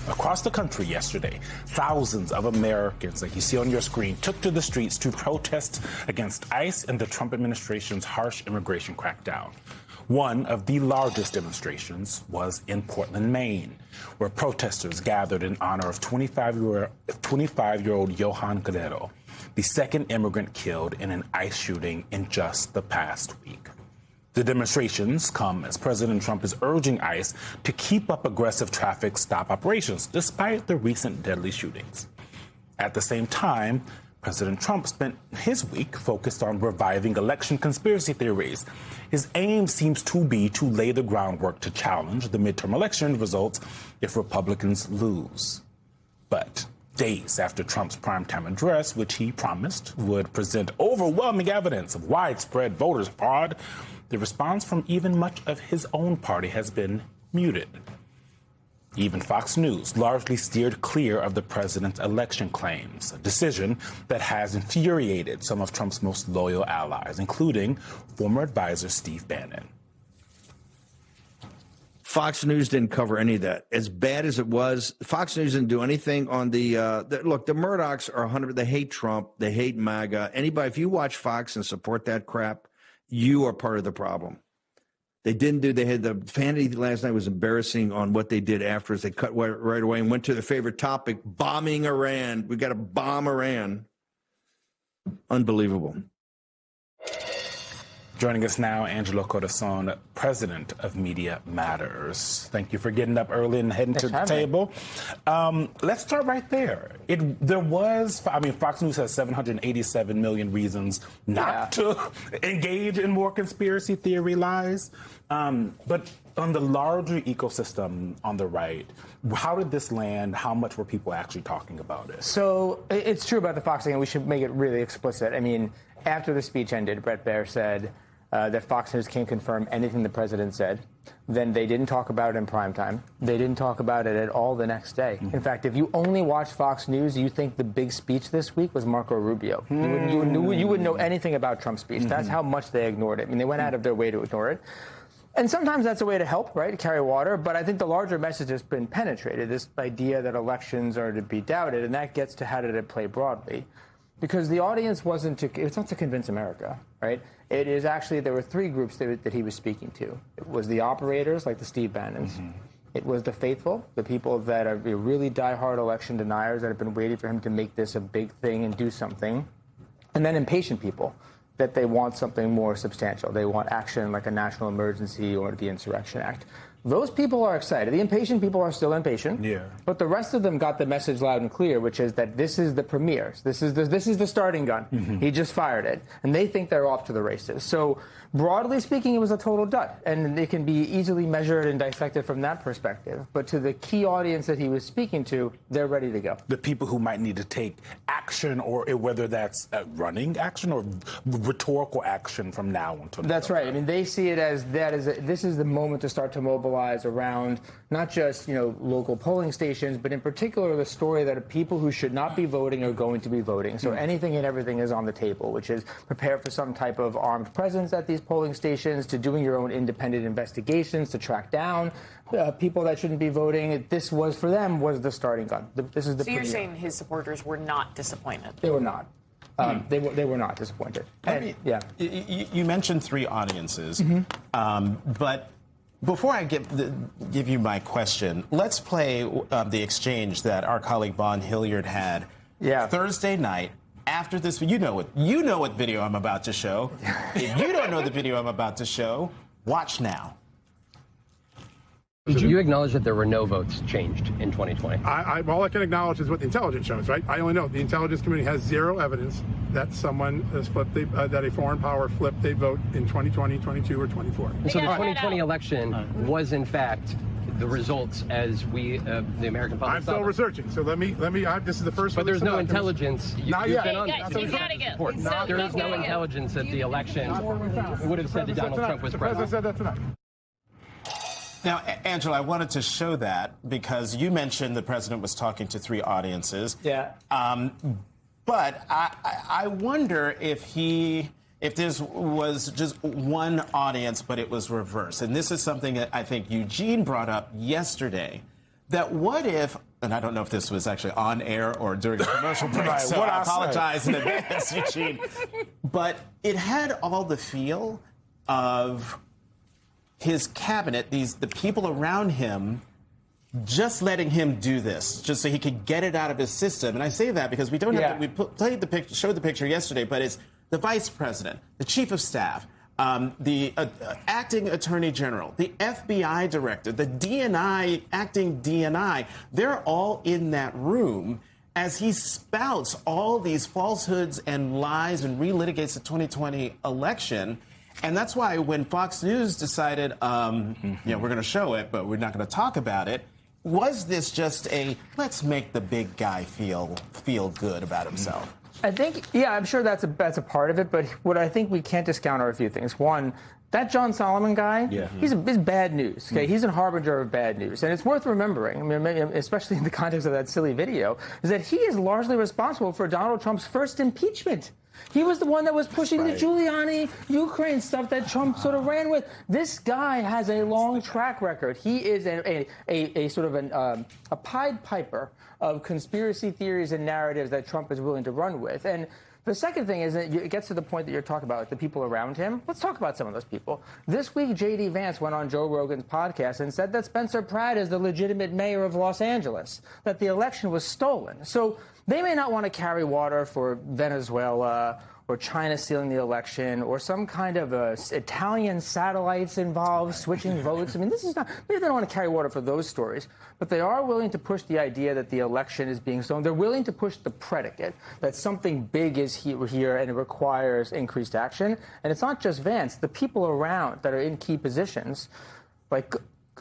Across the country yesterday, thousands of Americans, like you see on your screen, took to the streets to protest against ICE and the Trump administration's harsh immigration crackdown. One of the largest demonstrations was in Portland, Maine, where protesters gathered in honor of 25-year-old Johan Guerrero, the second immigrant killed in an ICE shooting in just the past week. The demonstrations come as President Trump is urging ICE to keep up aggressive traffic stop operations despite the recent deadly shootings. At the same time, President Trump spent his week focused on reviving election conspiracy theories. His aim seems to be to lay the groundwork to challenge the midterm election results if Republicans lose. But days after Trump's primetime address, which he promised would present overwhelming evidence of widespread voter fraud, the response from even much of his own party has been muted. Even Fox News largely steered clear of the president's election claims, a decision that has infuriated some of Trump's most loyal allies, including former advisor Steve Bannon. Fox News didn't cover any of that. As bad as it was, Fox News didn't do anything on look, the Murdochs are 100, they hate Trump, they hate MAGA. Anybody, if you watch Fox and support that crap, you are part of the problem. They had the Hannity last night was embarrassing on what they did afterwards. They cut right away and went to their favorite topic, bombing Iran. We got to bomb Iran. Unbelievable. Joining us now, Angelo Corazon, president of Media Matters. Thank you for getting up early and heading to the table. Let's start right there. Fox News has 787 million reasons not to engage in more conspiracy theory lies. But on the larger ecosystem on the right, how did this land? How much were people actually talking about it? So it's true about the Fox thing, and we should make it really explicit. I mean, after the speech ended, Bret Baier said that Fox News can't confirm anything the president said. Then they didn't talk about it in primetime. They didn't talk about it at all the next day. In fact, if you only watch Fox News, you think the big speech this week was Marco Rubio. You wouldn't know anything about Trump's speech. That's how much they ignored it. I mean, they went out of their way to ignore it. And sometimes that's a way to help, right, to carry water. But I think the larger message has been penetrated, this idea that elections are to be doubted. And that gets to how did it play broadly. Because the audience it's not to convince America, right? It is actually, there were three groups that he was speaking to. It was the operators, like the Steve Bannons. It was the faithful, the people that are really diehard election deniers that have been waiting for him to make this a big thing and do something. And then impatient people, that they want something more substantial. They want action like a national emergency or the Insurrection Act. Those people are excited. The impatient people are still impatient. Yeah. But the rest of them got the message loud and clear, which is that this is the premiere. This is the starting gun. He just fired it. And they think they're off to the races. So broadly speaking, it was a total dud. And it can be easily measured and dissected from that perspective. But to the key audience that he was speaking to, they're ready to go. The people who might need to take action, or whether that's running action or rhetorical action from now until That's right. I mean, they see it as this is the moment to start to mobilize around not just, local polling stations, but in particular the story that people who should not be voting are going to be voting. So anything and everything is on the table, which is prepare for some type of armed presence at these polling stations, to doing your own independent investigations, to track down people that shouldn't be voting. This was, for them, was the starting gun. This is the. So you're saying his supporters were not disappointed? They were not. They were not disappointed. You mentioned three audiences, but before I give you my question, let's play the exchange that our colleague Vaughn Hilliard had Thursday night after this. You know what video I'm about to show. If you don't know the video I'm about to show, watch now. Did you acknowledge that there were no votes changed in 2020? All I can acknowledge is what the intelligence shows, right? I only know the intelligence community has zero evidence that someone has flipped, that a foreign power flipped a vote in 2020, 22, or 24. And so the 2020 election was, in fact, the results as we, the American public. I'm still researching, so let me. This is the first. But there's no intelligence. Not yet. There is no intelligence that the election would have said that Donald Trump was president. The president said that tonight. Now, Angela, I wanted to show that because you mentioned the president was talking to three audiences. Yeah. But I wonder if this was just one audience, but it was reversed. And this is something that I think Eugene brought up yesterday, that what if and I don't know if this was actually on air or during a commercial break, Right, so what I I apologize in advance, Eugene. But it had all the feel of his cabinet, the people around him, just letting him do this, just so he could get it out of his system. And I say that because we don't have to, showed the picture yesterday, but it's the vice president, the chief of staff, the acting attorney general, the FBI director, the DNI, acting DNI. They're all in that room as he spouts all these falsehoods and lies and relitigates the 2020 election. And that's why when Fox News decided, we're going to show it, but we're not going to talk about it, was this just a let's make the big guy feel good about himself? I think, I'm sure that's a part of it. But what I think we can't discount are a few things. One, that John Solomon guy, he's bad news. Okay, he's a harbinger of bad news, and it's worth remembering. I mean, especially in the context of that silly video, is that he is largely responsible for Donald Trump's first impeachment. He was the one that was pushing the Giuliani Ukraine stuff that Trump sort of ran with. This guy has a long track record. He is a sort of a Pied Piper of conspiracy theories and narratives that Trump is willing to run with. And the second thing is that it gets to the point that you're talking about, like the people around him. Let's talk about some of those people. This week, J.D. Vance went on Joe Rogan's podcast and said that Spencer Pratt is the legitimate mayor of Los Angeles, that the election was stolen. So they may not want to carry water for Venezuela or China stealing the election or some kind of Italian satellites involved switching votes. I mean, this is not, maybe they don't want to carry water for those stories, but they are willing to push the idea that the election is being stolen. They're willing to push the predicate that something big is here and it requires increased action. And it's not just Vance. The people around that are in key positions, like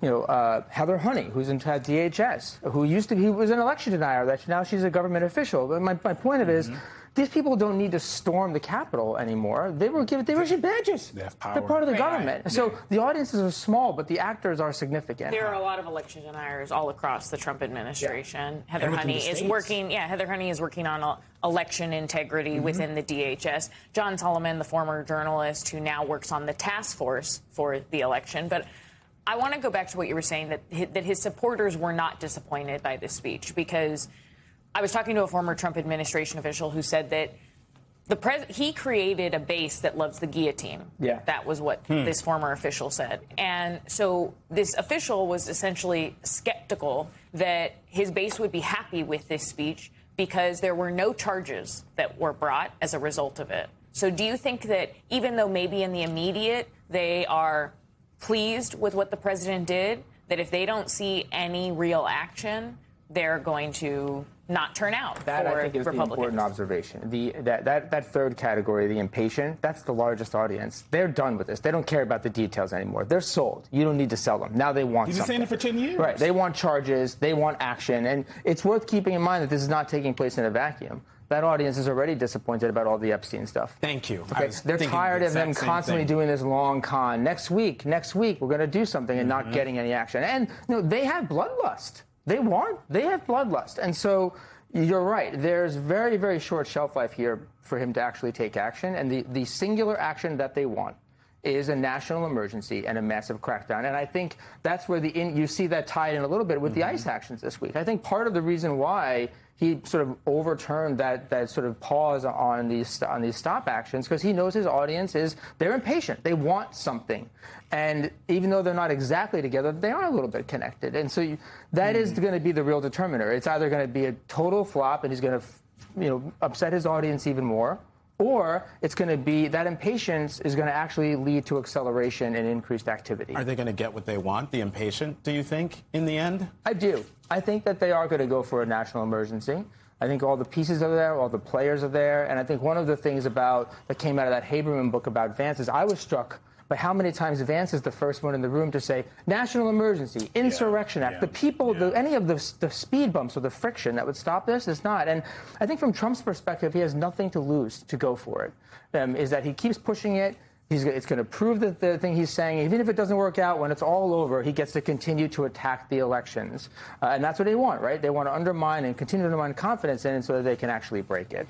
Heather Honey, who's in DHS, who was an election denier, that now she's a government official. But my point of it is, these people don't need to storm the Capitol anymore. They were issued badges. They have power. They're part of the government. So the audiences are small, but the actors are significant. There are a lot of election deniers all across the Trump administration. Heather Honey is working on election integrity within the DHS. John Solomon, the former journalist who now works on the task force for the election. But I want to go back to what you were saying, that his supporters were not disappointed by this speech, because I was talking to a former Trump administration official who said that he created a base that loves the guillotine. Yeah. That was what this former official said. And so this official was essentially skeptical that his base would be happy with this speech because there were no charges that were brought as a result of it. So do you think that even though maybe in the immediate they are pleased with what the president did, that if they don't see any real action, they're going to not turn out that, for I think, is Republicans? the important observation. That third category, the impatient, that's the largest audience. They're done with this. They don't care about the details anymore. They're sold. You don't need to sell them. Now they want He's something. been saying it for 10 years. Right. They want charges. They want action. And it's worth keeping in mind that this is not taking place in a vacuum. That audience is already disappointed about all the Epstein stuff. Thank you. Okay? They're tired of them constantly doing this long con. Next week, we're going to do something and not getting any action. And they have bloodlust. They have bloodlust. And so you're right. There's very, very short shelf life here for him to actually take action. And the singular action that they want is a national emergency and a massive crackdown. And I think that's where you see that tied in a little bit with the ICE actions this week. I think part of the reason why he sort of overturned that sort of pause on these stop actions, because he knows his audience they're impatient. They want something. And even though they're not exactly together, they are a little bit connected. And so that is going to be the real determiner. It's either going to be a total flop and he's going to upset his audience even more, or it's going to be that impatience is going to actually lead to acceleration and increased activity. Are they going to get what they want, the impatient, do you think, in the end? I do. I think that they are going to go for a national emergency. I think all the pieces are there, all the players are there. And I think one of the things that came out of that Haberman book about Vance is I was struck by how many times Vance is the first one in the room to say national emergency, Insurrection Act. The people, any of the speed bumps or the friction that would stop this is not. And I think from Trump's perspective, he has nothing to lose to go for it. Is that he keeps pushing it. It's going to prove that the thing he's saying, even if it doesn't work out, when it's all over, he gets to continue to attack the elections. And that's what they want, right? They want to undermine and continue to undermine confidence in it so that they can actually break it.